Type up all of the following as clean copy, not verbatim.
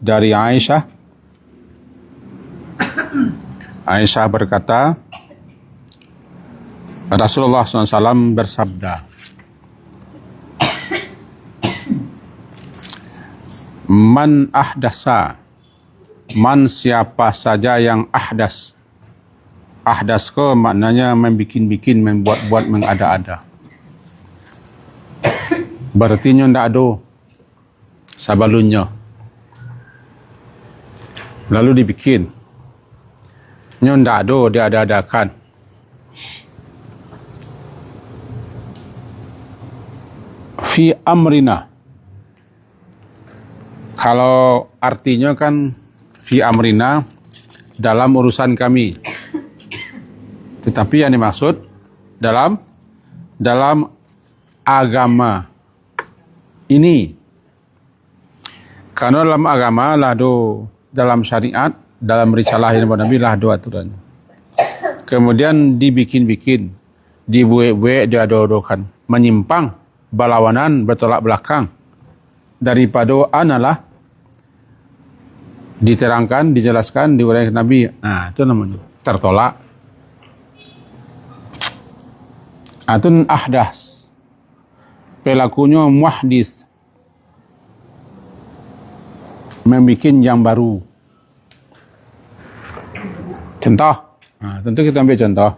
dari Aisyah. Aisyah berkata, Rasulullah SAW bersabda, Man ahdasa, man siapa saja yang ahdas. Ahdas ko maknanya membikin-bikin, membuat-buat, mengada-ada. Berarti nyo ndak ada sabalunnya. Lalu dibikin. Nyo ndak ada, diada-adakan. Fi amrina. Kalau artinya kan fi amrina, dalam urusan kami. Tetapi yang dimaksud dalam agama ini. Karena dalam agama lah do, dalam syariat, dalam risalah yang Nabi lah do aturannya. Kemudian dibikin-bikin, dibuat-buat, diado-adokan, menyimpang, berlawanan, bertolak belakang daripada analah diterangkan, dijelaskan, diuraikan Nabi. Nah, itu namanya tertolak. Atun ahdas, pelakunya muhdis, membuat yang baru. Contoh, tentu kita ambil contoh.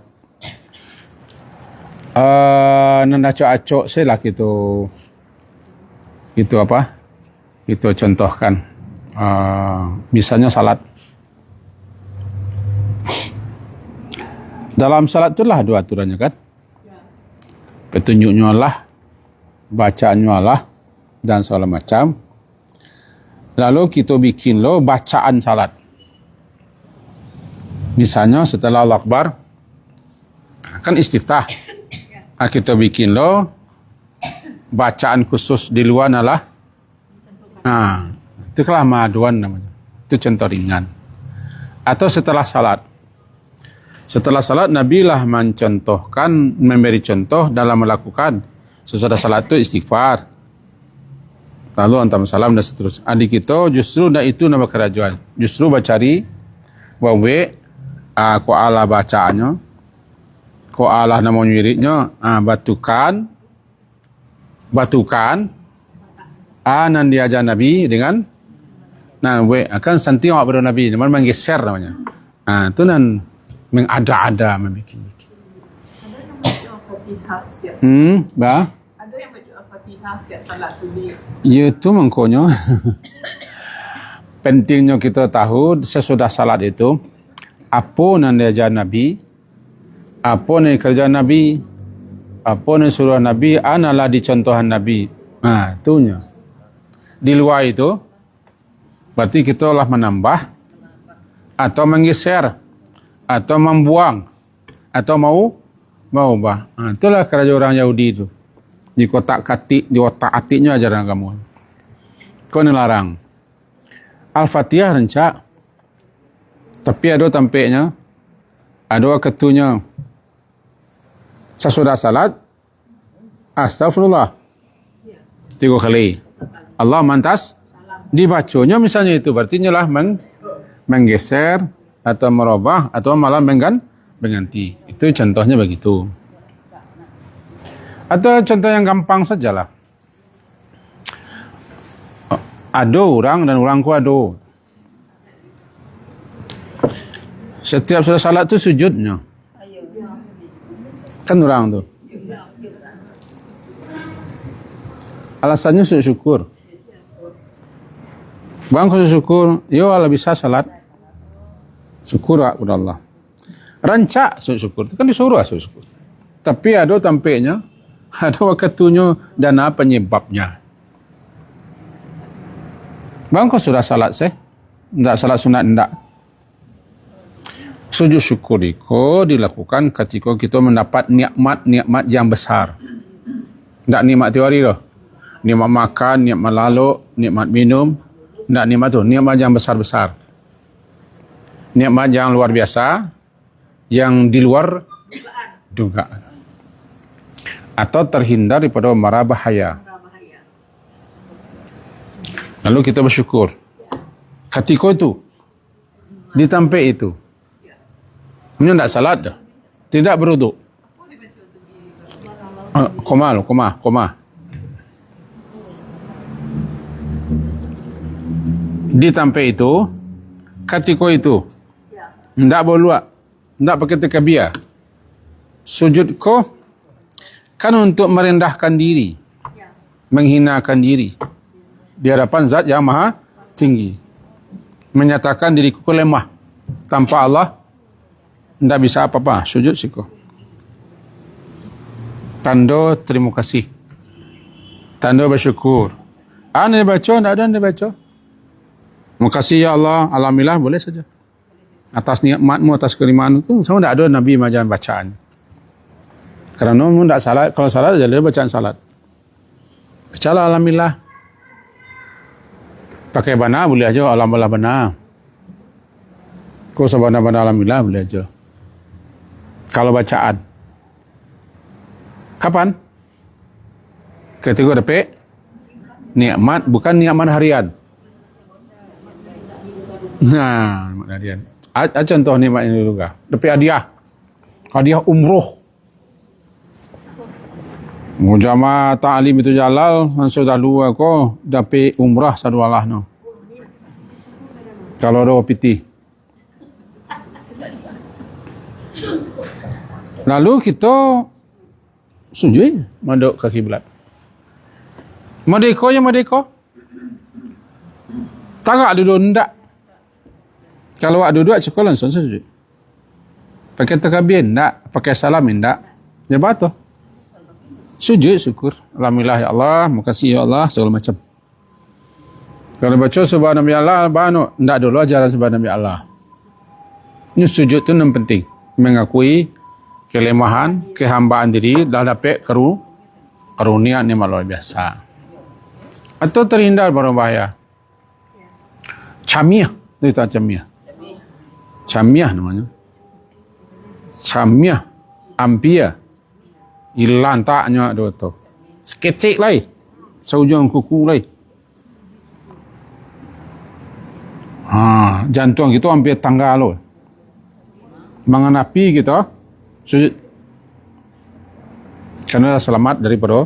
Nanda acok saya lah gitu apa? Itu contohkan. Misalnya salat. Dalam salat itulah dua aturannya kan? Petunjuknya Allah, bacaannya Allah, dan segala macam. Lalu kita bikin lo bacaan salat. Misalnya setelah Allahu Akbar, kan istiftah. Kita bikin lo bacaan khusus di luar Allah. Itu kelah maduan namanya. Itu contoh ringan. Atau setelah salat. Setelah salat, Nabi lah mencontohkan, memberi contoh dalam melakukan. Sesudah salat itu istighfar. Lalu antam salam dan seterusnya. Adik kita justru dah itu nama kerajuan. Justru bacari, wawe, ko Allah bacaannya, ko Allah nama wiridnya, batukan, nan diajar Nabi dengan, we akan santi awak pada Nabi, namanya menggeser namanya. Itu nan mengada-ada, membikin-bikin. Ada yang baca Al-Fatihah siap. Ada yang baca Al-Fatihah siap salat tu dia. Itu mengkonyo. Pentingnya kita tahu sesudah salat itu apa yang diajar Nabi, apa yang kerja Nabi, apa yang suruh Nabi, analah dicontohan Nabi. Itunya. Di luar itu berarti kita lah menambah atau menggeser atau membuang atau mau ubah. Itulah kerja orang Yahudi itu. Di kotak-katik, di otak-atiknya ajaran kamu. Kau larang. Al-Fatihah rencak. Tapi ada tampaknya, ada ketunya. Sesudah salat, astagfirullah. 3 kali. Allah mantas. Dibacanya misalnya itu. Berarti nyalah menggeser atau merubah atau malah mengganti. Itu contohnya begitu. Atau contoh yang gampang sajalah. Ada orang dan orangku ada. Setiap sudah salat tu sujudnya. Kan orang tu. Alasannya sujud syukur. Bang kau syukur, yo Allah bisa salat. Syukur kepada Allah. Rancak sujud syukur. Itu kan disuruh sujud syukur. Tapi ada tampaknya, ada waktunya dan apa penyebabnya. Bang kau sudah salat Tidak salat sunat, tidak. Sujud syukur itu dilakukan ketika kita mendapat nikmat-nikmat yang besar. Tidak nikmat teori loh. Nikmat makan, nikmat lalu, nikmat minum. Tidak nikmat tu, nikmat yang besar-besar. Nikmat yang luar biasa, yang di luar dugaan. Atau terhindar daripada mara bahaya. Lalu kita bersyukur. Ketika itu, di tempat itu. Ini tidak salat dah. Tidak beruduk. Koma. Di tempat itu, ketika itu, tidak boleh, tidak pakai takbir. Sujud ko kan untuk merendahkan diri, menghinakan diri di hadapan Zat yang Maha Tinggi, menyatakan diriku lemah, tanpa Allah tidak bisa apa-apa. Sujud siko, tanda terima kasih, tanda bersyukur. Anda baca, tidak ada anda baca. Makasih ya Allah, alhamdulillah, boleh saja. Atas nikmatmu, atas kerimaan itu, sama tidak ada Nabi macam bacaan. Kerana mu tidak salat, kalau salat aja dia bacaan salat. Bacalah alhamdulillah. Pakai bana boleh aja, alhamdulillah bana. Kau sabana-bana alhamdulillah boleh aja. Kalau bacaan. Kapan? Ketika dapat nikmat, bukan nikmat harian. Nah, nikmat harian. Contoh nikmat ini dulu kah? Dapat hadiah umroh. Mujama ta'lim itu jalal, sudah dua ko dapat umrah sadualah no. Kalau ada piti. Lalu kita sujud maduk ke kiblat. Madeko. Tak duduk ndak. Kalau awak duduk cukup langsung sujud. Pakai takbir ndak, pakai salam ndak. Ya betul. Sujud syukur. Alhamdulillah ya Allah, makasih ya Allah, segala macam. Kalau baca subhanallah, bano ndak dulu ajaran subhanallah Allah. Ini sujud tu yang penting. Mengakui kelemahan, kehambaan diri dah dapat karunia nikmat luar biasa. Atau terhindar dari bahaya. Camiah, itu camiah. Camiah namanya. Camiah, ampia. Hilang taknya dua tu. Sekecik lai. Seujung kuku lai. Jantung kita hampir tangga lo. Mengenapi kita sujud. Kerana selamat daripada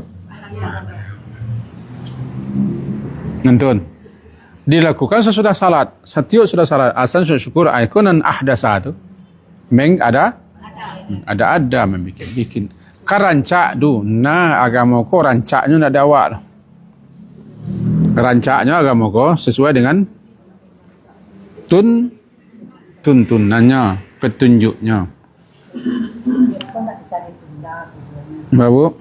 nantun. Dilakukan sesudah salat. Setiap sudah salat. Asal syukur aikunan ahdasa tu. Ada membikin. Karancak tu, agama ko rancaknya nak dawak. Rancaknya agama ko sesuai dengan tuntunannya, petunjuknya. Baru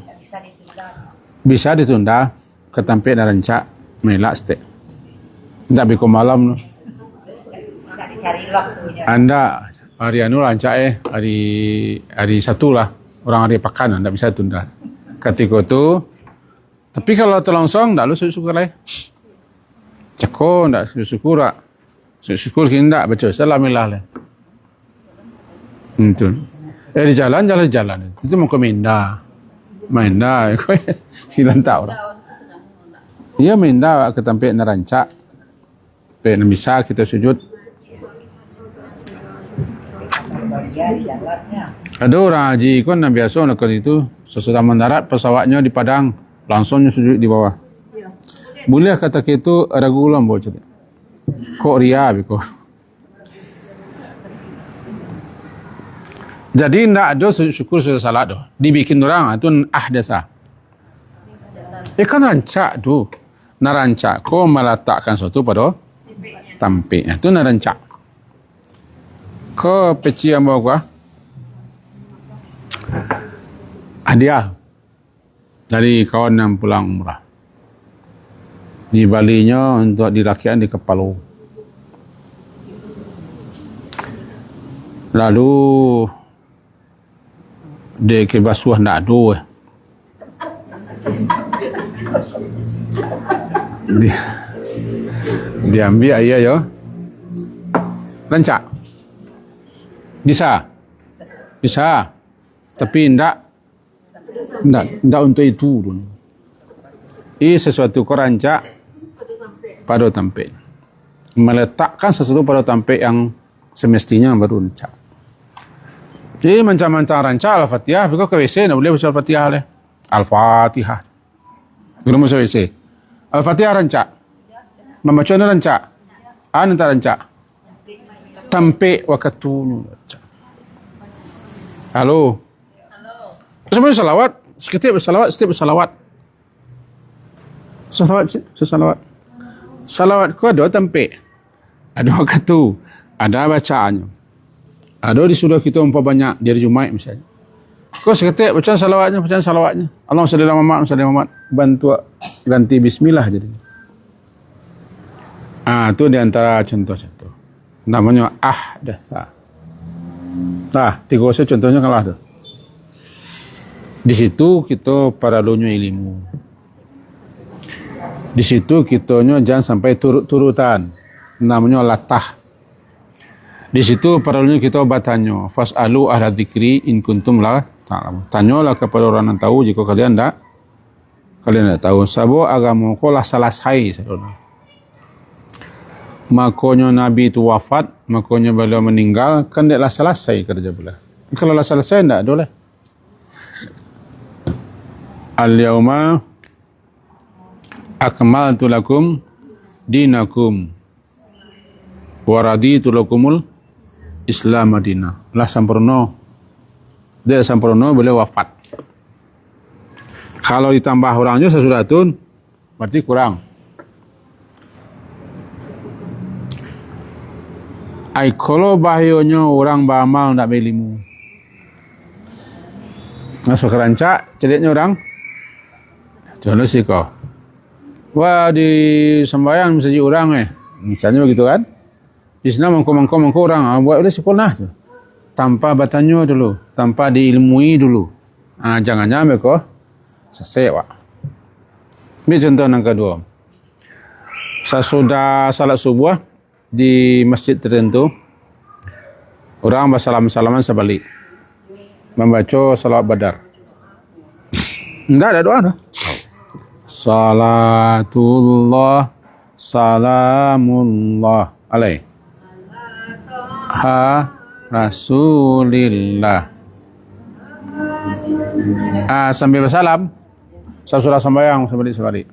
bisa ditunda ke tempat dan rancak melak stek. Tidak biko malam. Anda hari anu rancak hari Sabtu lah. Orang hari pakan, tak bisa tunda. Ketika itu, tapi kalau terlangsung, tak lu syukur lah. Cekor, tak syukur lah. Syukur kita tak baca, salamillah lah. Itu. Di jalan. Itu mau ke Minda. Hilang tak orang. Ia Minda ke tempat nerancak. Sampai bisa kita sujud. Ada orang haji kan biasa lakukan itu sesudah mendarat pesawatnya di Padang langsungnya sujud di bawah. Boleh kata itu ragu ulang bocor. Kok ria biko. Jadi ndak ada syukur sudah salat doh. Dibikin orang itu ahdasa. Kan rancak tu. Narancak ko meletakkan sesuatu pada tampik. Itu narancak. Ko peci yang bawa hadiah dari kawan yang pulang umrah. Di balinya untuk dilakian di kepala. Lalu dia ke basuh nak ada. Dia ambil ayah ya. Rancak. Bisa. Tapi tidak untuk itu. Ini sesuatu kau rancak pada tempat. meletakkan sesuatu pada tempat yang semestinya baru rancak. Jadi macam-macam rancak Al-Fatihah, bila ke WC, nak boleh baca Al-Fatihah leh. Al-Fatihah. Belum masuk WC. Al-Fatihah rancak. Membaca ni rancak. Tak rancak. Tempat waktu rancak. Halo. Semuanya salawat. Setiap bersalawat, setiap bersalawat. Salawat. Salawat kau ada tempat. Ada waktu. Ada bacaannya. Ada disuruh kita umpah banyak di hari Jumaat misalnya. Kau seketik bacaan salawatnya. Allahumma salli ala Muhammad. Bantu ganti bismillah jadi. Itu di antara contoh-contoh. Namanya ahdatsa. Tiga contohnya kalah tu. Di situ kita paralunya ilmu. Di situ kitanya jangan sampai turut-turutan. Namanya latah. Di situ paralunya kita bertanya. Fas'alu ahla dzikri in kuntum la ta'lamun. Tanyalah kepada orang yang tahu jika kalian tak tahu. Sebab agama kau lah selesai. Makanya Nabi itu wafat, makanya beliau meninggal, kan dia lah selesai kerja beliau. Kalau lah selesai, tak boleh. Al-yawma akmaltu lakum dinakum wa raditu lakumul Islam Madinah. Lah sempurna. Dia sempurna beliau wafat. Kalau ditambah orangnya sesudah itu berarti kurang. Kalau bahayanya orang beramal tak berilmu. Masuk rancak, ceritnya orang. Contoh sih kau. Wah di sembahyang misalnya orang misalnya begitu kan. Di sana mangko orang buat udah sekolah tu. Tanpa bertanya dulu, tanpa diilmui dulu. Jangan mereka sesewa. Ini contoh yang kedua. Sesudah salat subuh di masjid tertentu, orang bersalam-salaman sebalik. Membaca salawat badar. Enggak ada doa dah. Salatullah salamullah alaih Rasulillah. Sambil bersalam, sesudah sembahyang sebalik.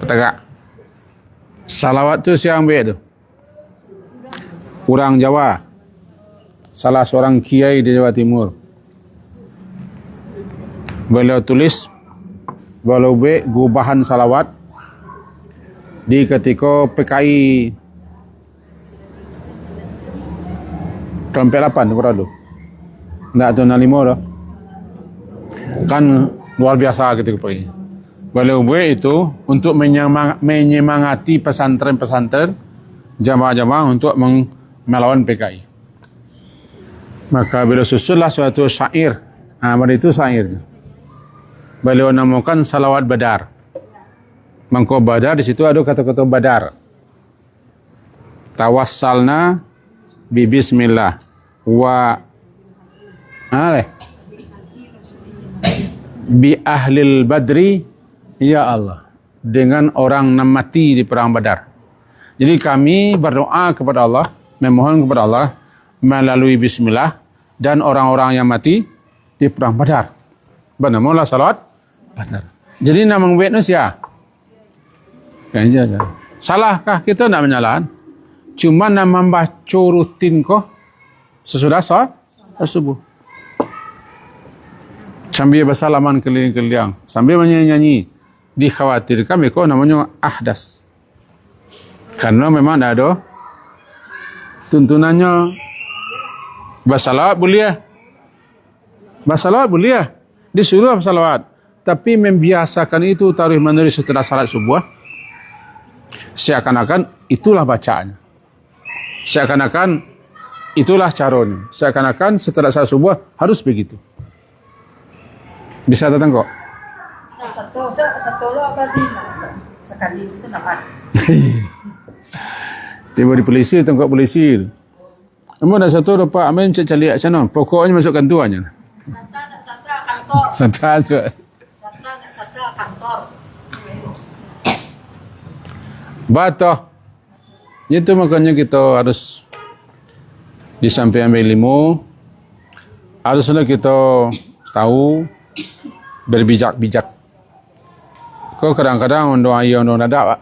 Petegak. Salawat tu siang ambil tu. Orang Jawa. Salah seorang kiai di Jawa Timur. Beliau tulis beliau gubahan salawat di ketika PKI tahun 8 berapa tu? Tak tahun 5 dah. Kan luar biasa ketika PKI. Beliau buat itu untuk menyemangati pesantren-pesantren jamaah-jamaah untuk melawan PKI. Maka beliau susunlah suatu syair. Pada itu syairnya. Beliau namakan salawat badar. Mangko badar di situ ada kata-kata badar. Tawassalna bi bismillah wa bi ahlil badri ya Allah, dengan orang yang mati di perang Badar. Jadi kami berdoa kepada Allah, memohon kepada Allah melalui bismillah dan orang-orang yang mati di perang Badar. Bernamalah salawat badar. Jadi nama buat manusia. Kan saja. Salahkah kita nak menyalahan? Cuma nak membaca rutin kau sesudah salat subuh. Sambil bersalaman keliling-keliling, sambil menyanyi, dikhawatirkan mereka namanya ahdas. Karena memang ada tuntunannya bersalawat boleh. Bersalawat boleh. Disuruh bersalawat. Tapi membiasakan itu tarikh-menerus setelah salat subuh, seakan-akan itulah bacaannya. Seakan-akan itulah caranya. Seakan-akan setelah salat subuh harus begitu. Bisa datang kok? Satu lo apa di sekali senapan. Tiba di polisi, tengok polisi. Namun ada satu dapat amin cek cari kat sana. Pokoknya masukkan tu aja. Satra kantor. Satra tu. Satra kantor. Batoh. Itu makanya kita harus di samping ambil ilmu, haruslah kita tahu berbijak-bijak. Kau kadang-kadang untuk ayah untuk nada, Pak.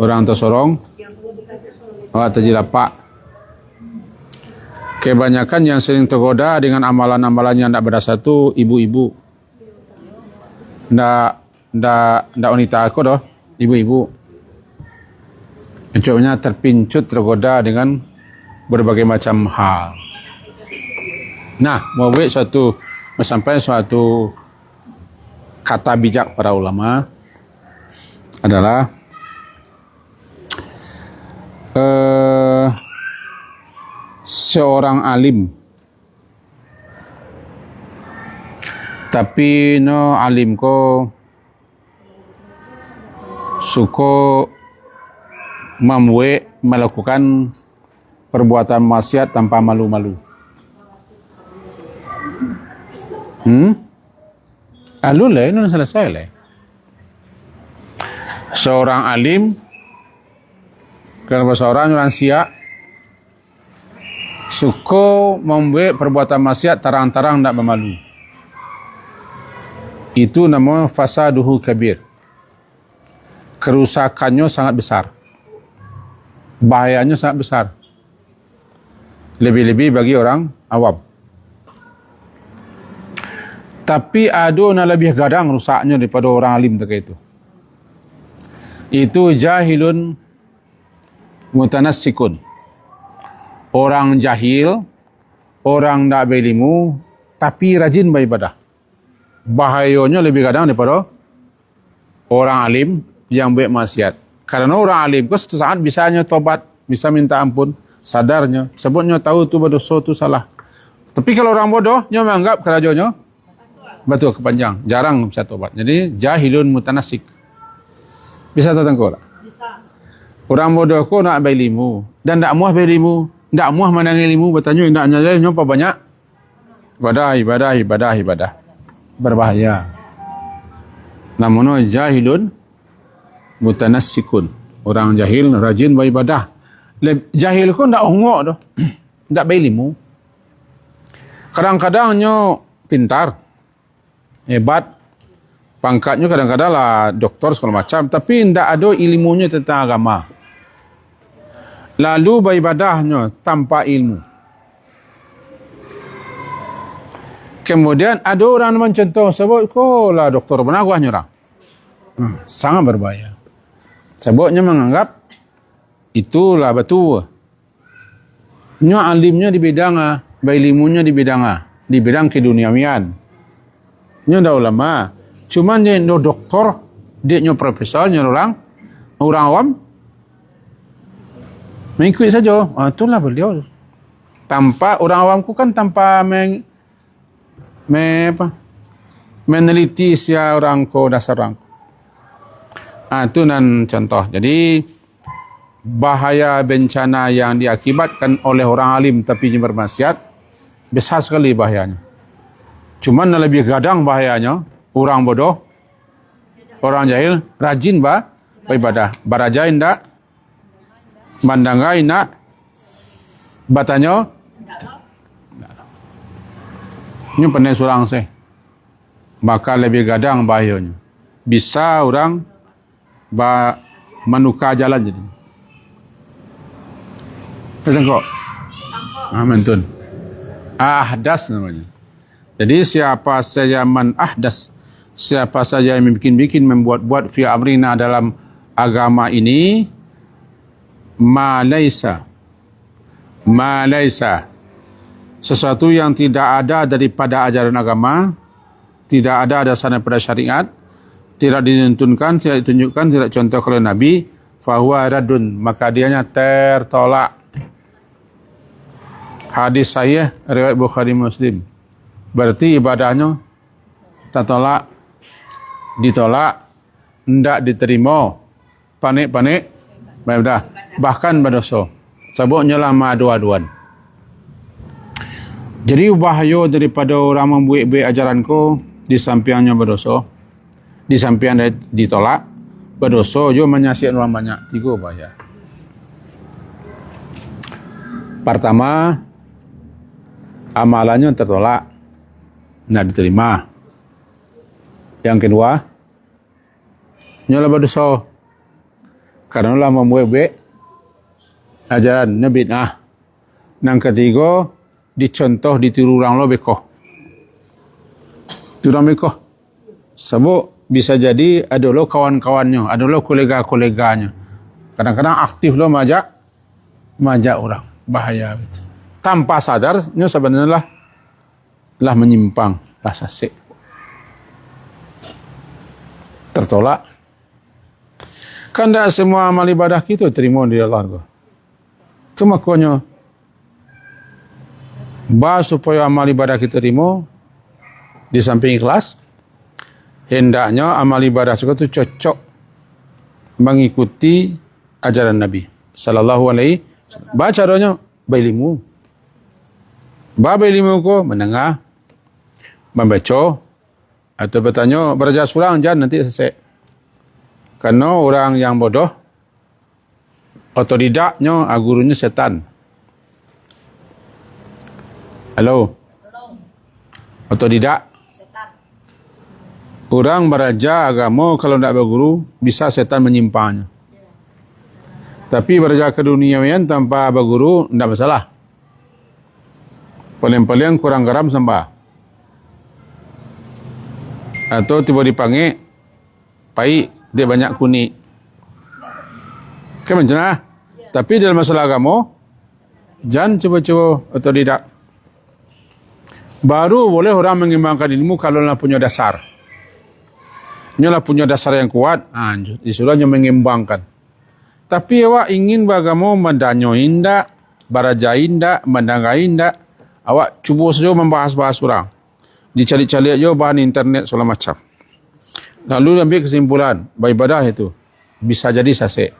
Orang tersorong, awak terjilapak. Kebanyakan yang sering tergoda dengan amalan-amalan yang tidak berdasar tu ibu-ibu. Ndak wanita aku doh, ibu-ibu. Contohnya terpincut tergoda dengan berbagai macam hal. Nah, mau buat sampai suatu kata bijak para ulama adalah seorang alim, tapi no alim ko suko melakukan perbuatan maksiat tanpa malu-malu. Alul lah, ini selesai lah. Seorang alim, kalau seorang siak, suko membuat perbuatan maksiat terang-terang tidak memalu. Itu namanya fasaduhu kabir. Kerusakannya sangat besar. Bahayanya sangat besar. Lebih-lebih bagi orang awam. Tapi ada yang lebih gadang rusaknya daripada orang alim terkait itu. Itu jahilun mutanassikun. Orang jahil, orang tak berilmu, tapi rajin beribadah. Bahayanya lebih gadang daripada orang alim yang buat maksiat. Karena orang alim kau suatu saat bisanya tobat, bisa minta ampun, sadarnya, sebutnya tahu tu berdosa tu salah. Tapi kalau orang bodoh, dia menganggap kerajaannya betul kepanjang, jarang bisa tobat. Jadi jahilun mutanassik. Bisa tertengok tak? Bisa. Orang bodoh ko nak berilmu dan tak muah berilmu, tak muah mandang ilmu, bertanya tak nyalanya apa banyak? Ibadah. Berbahaya. Namun jahilun mutanassikun. Orang jahil rajin beribadah. Jahil ko ndak ongok doh. Ndak berilmu. Kadang-kadangnya pintar. Hebat. Pangkatnya kadang-kadang lah doktor segala macam, tapi ndak ada ilmunya tentang agama. Lalu beribadahnya tanpa ilmu. Kemudian ada orang mencontoh sebut ko lah doktor penagahnya orang. Sangat berbahaya. Sebabnya menganggap itulah betul. Nya alimnya di bidang berilmunya di bidang keduniawian. Nya dah ulama. Cuma dia no doktor, dia no profesor, nya orang awam mengikut saja. Itulah beliau. Tanpa orang awamku kan tanpa meneliti sia orang ko dasar orang. Itu nan contoh. Jadi bahaya bencana yang diakibatkan oleh orang alim tapi bermaksiat besar sekali bahayanya. Cuman lebih gadang bahayanya orang bodoh, orang jahil rajin beribadah, barajain dak, mandangai nak, batanya. Ini pernah surang saya. Maka lebih gadang bahayanya. Bisa orang menukar jalan jadi. Tengok. Mentun. Ahdas namanya. Jadi siapa saja ahdas, siapa saja yang bikin-bikin membuat-buat fi amrina dalam agama ini, ma laisa sesuatu yang tidak ada daripada ajaran agama, tidak ada dasarnya pada syariat, tidak ditentukan, tidak ditunjukkan, tidak contoh oleh Nabi, fahuwa radun, maka dianya tertolak. Hadis sahih riwayat Bukhari Muslim. Berarti ibadahnya tertolak, ditolak, tidak diterima, panik-panik, bahkan berdosa. Sebabnya lama adu-aduan. Jadi bahaya daripada orang membuat ajaranku di sampingnya berdosa, di samping ditolak, berdosa jo menyaksikan orang banyak. 3 bahaya. Pertama, amalannya tertolak, tidak diterima. Yang kedua, nyola berdosa karena lah membuat ajaran bid'ah. Yang ketiga, dicontoh ditiru orang lo bekoh. Tiru orang bekoh. Sebab bisa jadi ada lo kawan-kawannya, ada lo kolega-koleganya. Kadang-kadang aktif lo majak orang. Bahaya gitu. Tanpa sadar, nyo sebenarnya lah menyimpang, lah sasik. Tertolak. Kan tak semua amal ibadah kita terima di Allah. Cuma konyo supaya amal ibadah kita terima di samping ikhlas, hendaknya amal ibadah itu cocok mengikuti ajaran Nabi sallallahu alaihi wasallam. Baca doanya berilmu. Ilmu ko menengah, membaca atau bertanya belajar surang jangan nanti selesai. Karena orang yang bodoh otodidaknya gurunya setan. Halo. Otodidak. Setan. Orang belajar agama kalau tidak berguru bisa setan menyimpangnya. Tapi belajar keduniawian tanpa berguru tidak masalah. Paling-paling kurang garam sembah. Atau tiba dipanggil pahit, dia banyak kuning. Kan macam mana? Tapi dalam masalah agama, jangan coba-coba otodidak. Baru boleh orang mengembangkan ilmu kalau nak punya dasar. Nyolah punya dasar yang kuat, disuruhnya mengembangkan. Tapi awak ingin beragama mendanyo indak, baraja indak, mendangai indak, awak cuba saja membahas-bahas orang. Dicari-cari aja bahan internet segala macam. Lalu ambil kesimpulan, beribadah itu bisa jadi sasik.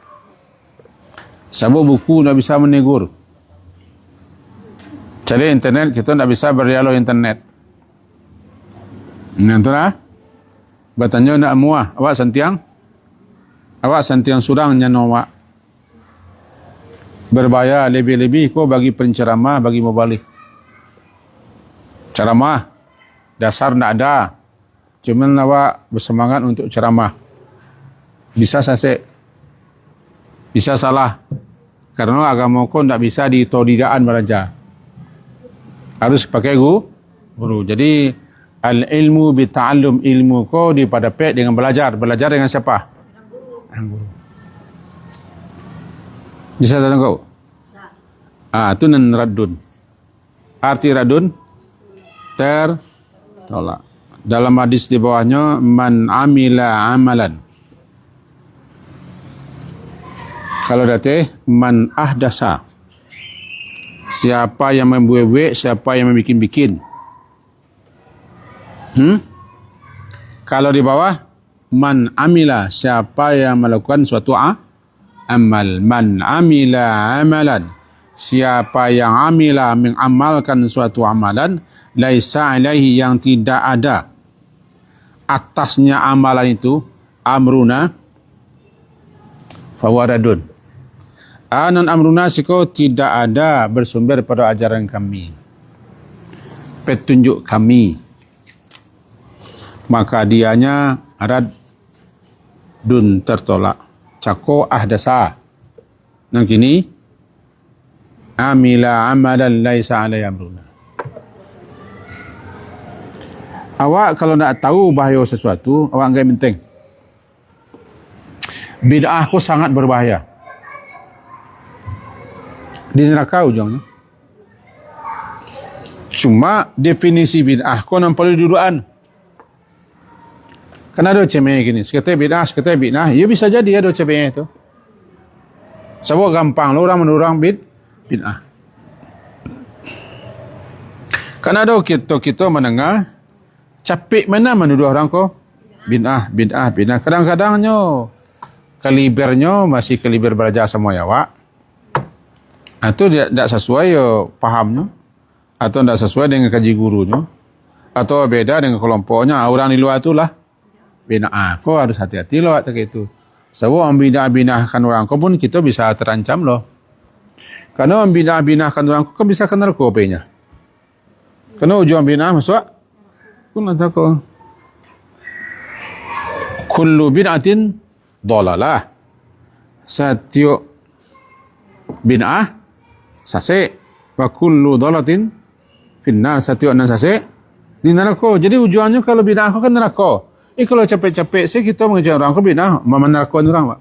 Sebab buku tak bisa menegur. Cari internet, kita tak bisa berdialog internet. Nantilah. Bertanya nak muah, awak sentiang surang nyan awak. Berbahaya lebih-lebih ko bagi penceramah, bagi mubalik. Ceramah dasar tak ada. Cuma awak bersemangat untuk ceramah. Bisa sasik. Bisa salah. Karena agama ko tak bisa ditodidaan belajar. Harus pakai guru. Jadi al-ilmu bita'allum, ilmu ko dipadapet dengan belajar. Belajar dengan siapa? Dengan guru. Bisa tak kau? Bisa. Itu nan radun. Arti radun tertolak. Dalam hadis di bawahnya, man amila amalan. Kalau datang, man ahdasa. Siapa yang membuat, siapa yang membikin-bikin. Kalau di bawah, man amila. Siapa yang melakukan suatu amal. Man amila amalan. Siapa yang amila mengamalkan suatu amalan. Laisa alaihi yang tidak ada. Atasnya amalan itu. Amruna. Fawaradun. Anan amruna siko tidak ada bersumber pada ajaran kami. Petunjuk kami. Maka dianya radun tertolak. Cako ahdasa. Nah kini. Amila amalan laisa alai amruna. Awak kalau nak tahu bahaya sesuatu, awak anggap penting. Bid'ah ko sangat berbahaya. Di neraka ujungnya. Cuma definisi bid'ah ko nampak duduan. Kan ada cemeh gini. Sekata bid'ah. Ya bisa jadi ada cemeh itu. Sebab gampang lo orang menurang bid'ah. Kan ada kita menengah. Capek mana menuduh orang ko? Bid'ah. Kadang-kadangnya kalibernya masih kaliber belajar semua ya wak. Atau tidak sesuai pahamnya. Atau tidak sesuai dengan kaji gurunya. Atau beda dengan kelompoknya. Orang di luar itulah. Bid'ah. Kau harus hati-hati loh kayak itu. Sebab orang binah-binahkan orang kau pun kita bisa terancam loh. Karena orang binah-binahkan orang kau kan bisa kena kopenya. Karena ujung binah masuk. Kau nak tahu. Kullu bid'atin dalalah. Setiap bid'ah sasek. Wa kullu dalatin finnar. Setiap nan sasek di neraka. Jadi ujungnya kalau bid'ah kau kan neraka. Kalau capek-capek sih kita mengejar orang ke bid'ah, menerakakan orang, Pak.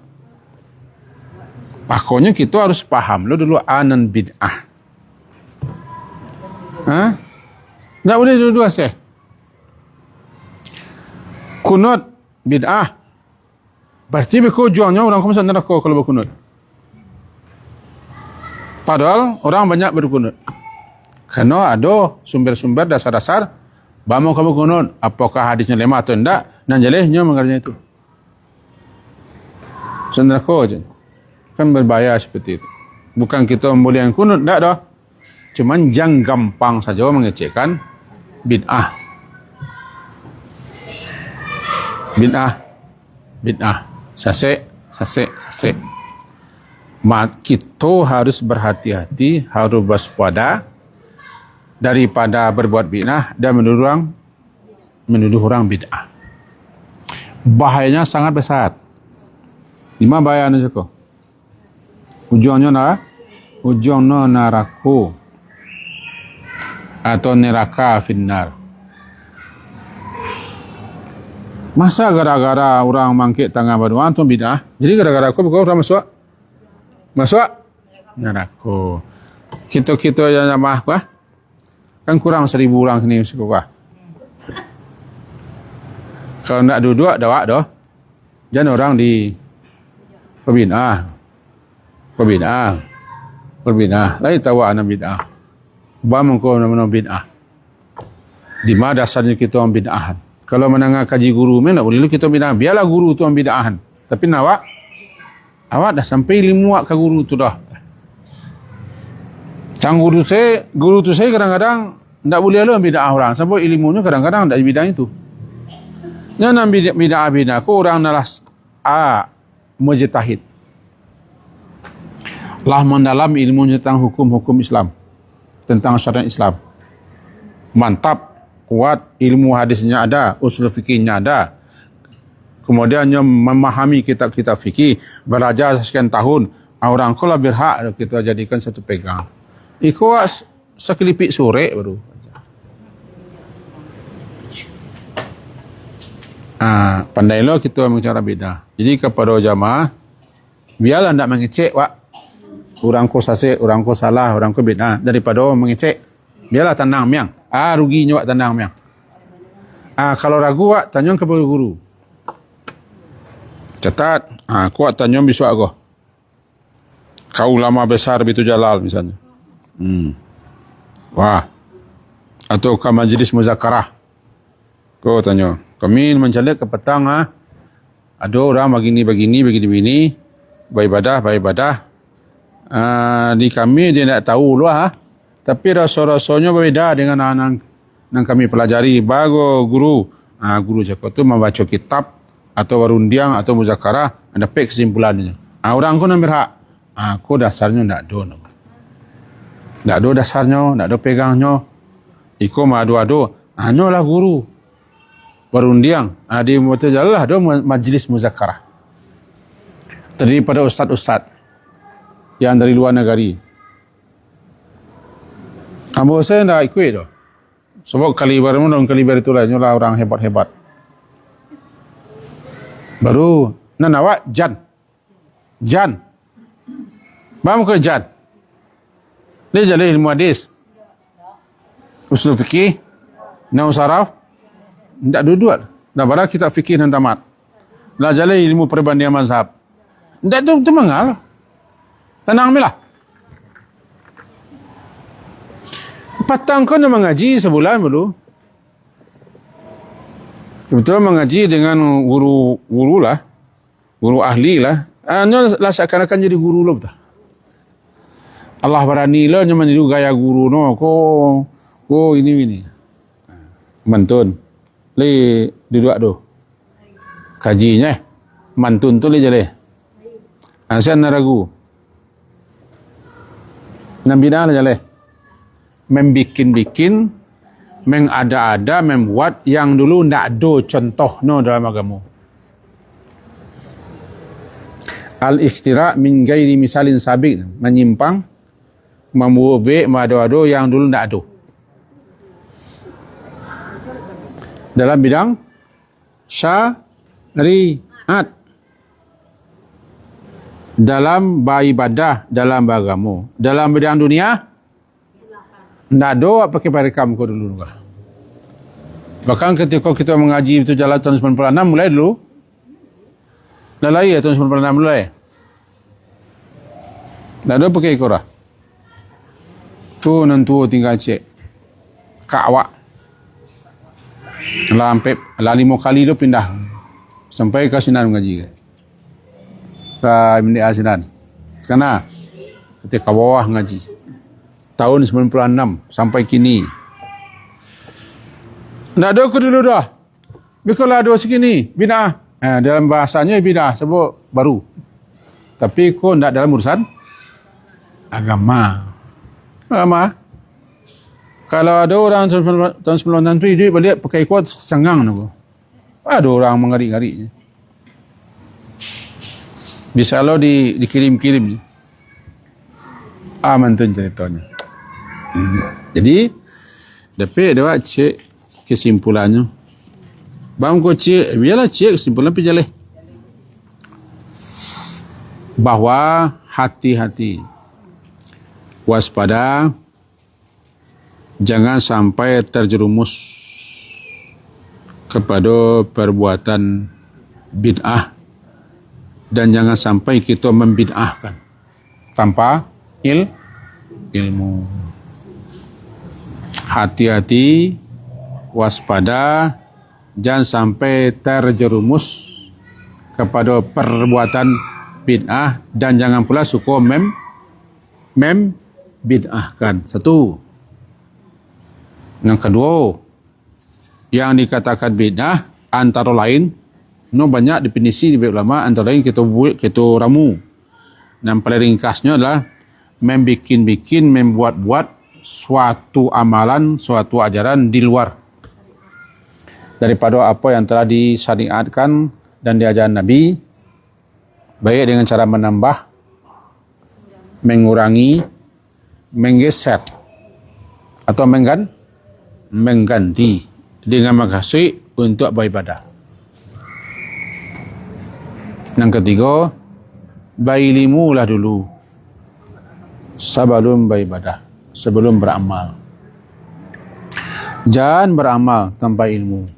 Pokoknya kita harus paham lo dulu anan bid'ah. Hah? Tak boleh dua-dua sih. Kunut bid'ah. Berarti ujungnya orang ke masuk neraka kalau berkunut. Padahal orang banyak berkunut. Karena ada sumber-sumber dasar-dasar Bamo kamu kunut, apakah hadisnya lemah atau tidak? Dan jalehnya mengartinya itu. Senderko aja. Kan berbahaya seperti itu. Bukan kita membolehkan kunut, tidak dah. Cuman jangan gampang saja mengecekkan bid'ah. Bid'ah. Sasek. Kita harus berhati-hati, harus waspada daripada berbuat bid'ah dan menuduh orang bid'ah. Bahayanya sangat besar. Lima bahayanya juga. Ujungnya neraka atau neraka finnar. Masa gara-gara orang mangkit tangan berdoa tu bid'ah? Jadi gara-gara aku orang masuk neraka. Kita yang jamaah apa? Kan kurang 1,000 orang sini sekolah. Kalau nak duduk dah dah. Jangan orang di pembinah. Lain tahu ana bid'ah. Bam ko nama bid'ah. Di mana dasarnya kita orang bid'ahan? Kalau menengah kaji guru mana boleh kita bid'ah. Biarlah guru tu orang bid'ahan. Tapi awak dah sampai ilmu ke guru tu dah. Sang guru tu saya kadang-kadang tak boleh lah bid'ah orang. Sebab ilmunya kadang-kadang tak di bidang itu. Yang bid'ah aku orang nalas mujtahid. Lah mendalam ilmunya tentang hukum-hukum Islam. Tentang syariat Islam. Mantap, kuat, ilmu hadisnya ada, usul fikihnya ada. Kemudiannya memahami kitab-kitab fikih, belajar sekian tahun. Orang kalau berhak kita jadikan satu pegang. Ikut sekelipik sore baru. Pandailah kita mencara bid'ah. Jadi kepada jamaah, biarlah tidak mengecek, Pak. Orang ko sasek, orang ko salah, orang ko bid'ah. Daripada mengecek, biarlah tenang miang. Ruginya Pak tenang miang. Kalau ragu, Pak, tanya kepada guru. Catat, kuat tanya besok aku. Kau ulama besar Bitu Jalal misalnya. Wah. Atau ke majlis muzakarah. Kau tanya. Kami mencalik ke petang. Ada orang begini. Beribadah. Di kami dia tak tahu lah. Tapi rasa-rasanya berbeza dengan anak yang kami pelajari. Bago guru. Guru cakap tu membaca kitab. Atau warundiang. Atau muzakarah. Ada pek kesimpulannya. Orang ku nak berhak. Aku dasarnya tak ada. Tak ada dasarnya, tak ada pegangnya. Iko madu-adu. Hanyalah guru. Berundiang. Di Mu'tazilah lah ada majlis muzakarah. Terdiri pada ustaz-ustaz. Yang dari luar negeri. Ambo saya tak ikut tu. Sebab kaliber itulah. Nyolah orang hebat-hebat. Baru. Awak Jan. Bam ke Jan? Dia jadi ilmu hadis. Usul fikih. Nau saraf. Tak duduk. Dah barang kitab fikih dan tamat. Dah jadi ilmu perbandingan mazhab. Tak tu mengal. Tenang milah. Patang kau nak mengaji sebulan dulu. Kebetulan mengaji dengan guru lah. Guru ahli lah. Lah seakan-akan jadi guru lah betul. Allah berani lah nyaman itu gaya guru no. Ko ini. Mantun. Le duduk tu. Kajinya. Mantun tu le jadi. Saya nak ragu. Nan bid'ah lah jaleh. Membikin-bikin, mengada-ada, membuat yang dulu ndak ada contoh no dalam agama. Al-ikhtira' min ghairi misalin sabiq, menyimpang, membuat mado-ado yang dulu ndak ada. Dalam bidang syariat, dalam beribadah, dalam beragama. Dalam bidang dunia, tidak ada pakai parekam kau dulu. Bahkan ketika kita mengaji itu jalan tahun 96, mulai dulu. Lalai ya tahun 96 mulai. Tidak ada pakai korah. Tu nanti tinggal cek. Kawak. Sampai 5 kali tu pindah. Sampai ke Sinan mengaji. Mindik Asinan. Sekarang ketika bawah ngaji. Tahun 96 sampai kini. Tak ada aku dulu dah. Bila ada segini, bid'ah. Dalam bahasanya bid'ah, sebut baru. Tapi kau tak dalam urusan agama. Agama. Kalau ada orang tahun 96 tu hidup balik pakai kuat sengang tu. Ada orang mengarik-ngarik. Bisa lo dikirim-kirim. Mantun ceritanya. Jadi, dapat dia cek kesimpulannya. Bang ko cek, biarlah cek kesimpulan pergi jalan. Bahawa hati-hati. Waspada. Jangan sampai terjerumus kepada perbuatan bid'ah. Dan jangan sampai kita membid'ahkan tanpa ilmu. Hati-hati, waspada, jangan sampai terjerumus kepada perbuatan bid'ah dan jangan pula suka bid'ahkan. Satu. Yang kedua, yang dikatakan bid'ah antara lain, banyak definisi di ulama, antara lain kita ramu. Dan paling ringkasnya adalah membuat-buat suatu amalan, suatu ajaran di luar daripada apa yang telah disyariatkan dan diajarkan Nabi, baik dengan cara menambah, mengurangi, menggeser atau mengganti dengan maksud untuk beribadah. Yang ketiga, berilmulah dulu sebelum beribadah, sebelum beramal. Jangan beramal tanpa ilmu.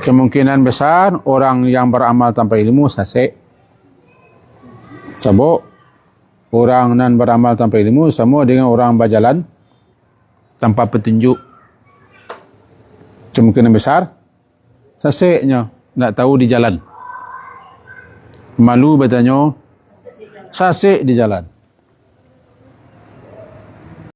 Kemungkinan besar orang yang beramal tanpa ilmu sasek. Sebab orang yang beramal tanpa ilmu sama dengan orang berjalan tanpa petunjuk. Kemungkinan besar saseknya nak tahu di jalan. Malu bertanya, sasik di jalan.